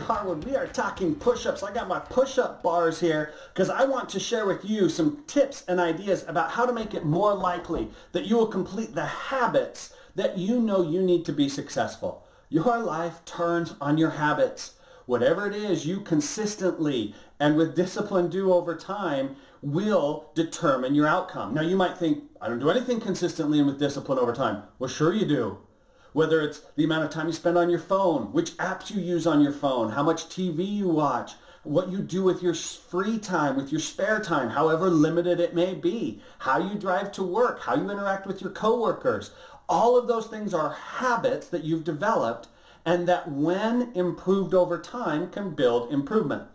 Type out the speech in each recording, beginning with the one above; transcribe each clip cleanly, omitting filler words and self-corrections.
Harwood. We are talking push-ups. I got my push-up bars here because I want to share with you some tips and ideas about how to make it more likely that you will complete the habits that you know you need to be successful. Your life turns on your habits. Whatever it is you consistently and with discipline do over time will determine your outcome. Now you might think, I don't do anything consistently and with discipline over time. Well, sure you do. Whether it's the amount of time you spend on your phone, which apps you use on your phone, how much TV you watch, what you do with your free time, with your spare time, however limited it may be, how you drive to work, how you interact with your coworkers. All of those things are habits that you've developed and that when improved over time can build improvement.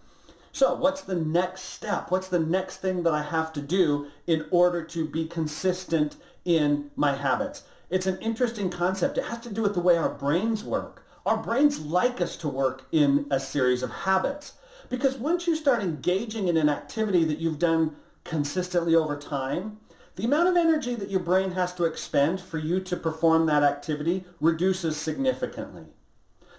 So what's the next step? What's the next thing that I have to do in order to be consistent in my habits? It's an interesting concept. It has to do with the way our brains work. Our brains like us to work in a series of habits because once you start engaging in an activity that you've done consistently over time, the amount of energy that your brain has to expend for you to perform that activity reduces significantly.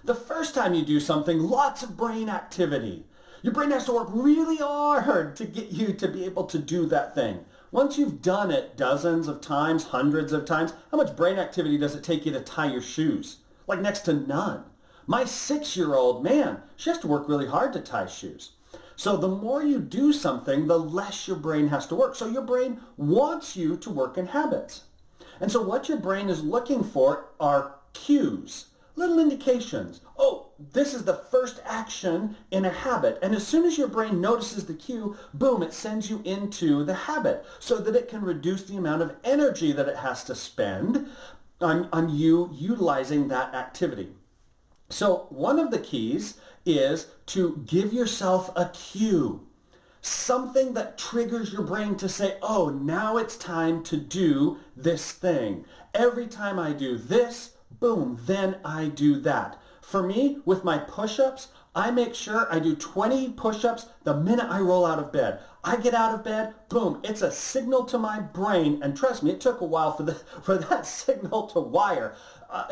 The first time you do something, lots of brain activity. Your brain has to work really hard to get you to be able to do that thing. Once you've done it dozens of times, hundreds of times, how much brain activity does it take you to tie your shoes? Like next to none. My 6-year-old, man, she has to work really hard to tie shoes. So the more you do something, the less your brain has to work. So your brain wants you to work in habits. And so what your brain is looking for are cues, little indications. Oh, this is the first action in a habit. And as soon as your brain notices the cue, boom, it sends you into the habit so that it can reduce the amount of energy that it has to spend on you utilizing that activity. So one of the keys is to give yourself a cue, something that triggers your brain to say, oh, now it's time to do this thing. Every time I do this, boom, then I do that. For me, with my push-ups, I make sure I do 20 push-ups the minute I roll out of bed. I get out of bed, boom, it's a signal to my brain, and trust me, it took a while for that signal to wire.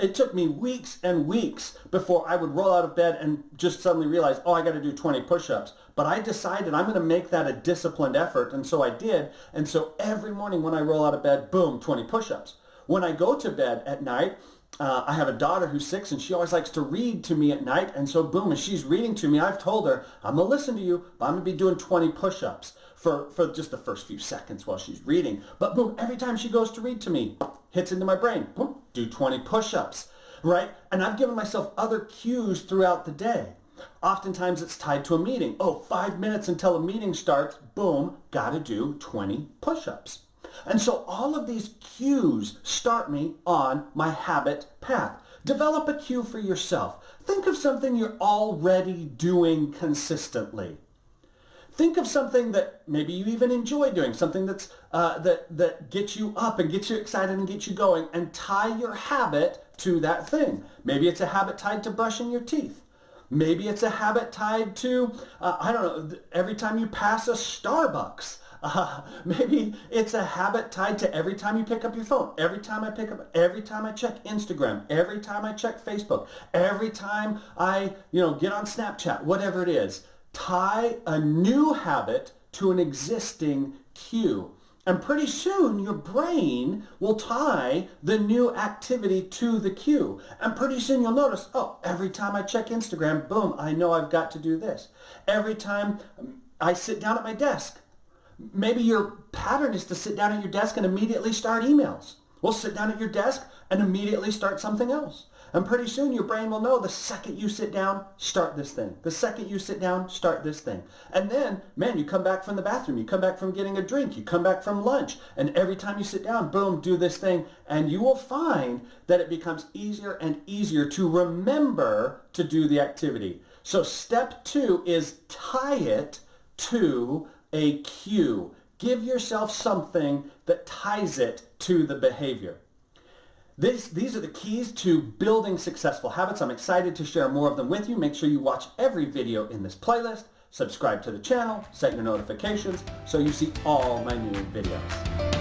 It took me weeks and weeks before I would roll out of bed and just suddenly realize, oh, I got to do 20 push-ups. But I decided I'm going to make that a disciplined effort, and so I did. And so every morning when I roll out of bed, boom, 20 push-ups. When I go to bed at night, I have a daughter who's 6 and she always likes to read to me at night. And so boom, as she's reading to me, I've told her, I'm going to listen to you, but I'm going to be doing 20 push-ups for just the first few seconds while she's reading. But boom, every time she goes to read to me, hits into my brain, boom, do 20 push-ups, right? And I've given myself other cues throughout the day. Oftentimes it's tied to a meeting. Oh, 5 minutes until a meeting starts, boom, got to do 20 push-ups. And so all of these cues start me on my habit path. Develop a cue for yourself. Think of something you're already doing consistently. Think of something that maybe you even enjoy doing, something that's that gets you up and gets you excited and gets you going, and tie your habit to that thing. Maybe it's a habit tied to brushing your teeth. Maybe it's a habit tied to, I don't know, every time you pass a Starbucks. Maybe it's a habit tied to every time you pick up your phone, every time I check Instagram, every time I check Facebook, every time I, get on Snapchat, whatever it is. Tie a new habit to an existing cue. And pretty soon your brain will tie the new activity to the cue. And pretty soon you'll notice, oh, every time I check Instagram, boom, I know I've got to do this. Every time I sit down at my desk, maybe your pattern is to sit down at your desk and immediately start emails. Well, sit down at your desk and immediately start something else. And pretty soon your brain will know the second you sit down, start this thing. The second you sit down, start this thing. And then, man, you come back from the bathroom, you come back from getting a drink, you come back from lunch, and every time you sit down, boom, do this thing. And you will find that it becomes easier and easier to remember to do the activity. So step 2 is tie it to a cue. Give yourself something that ties it to the behavior. These are the keys to building successful habits. I'm excited to share more of them with you. Make sure you watch every video in this playlist, subscribe to the channel, set your notifications so you see all my new videos.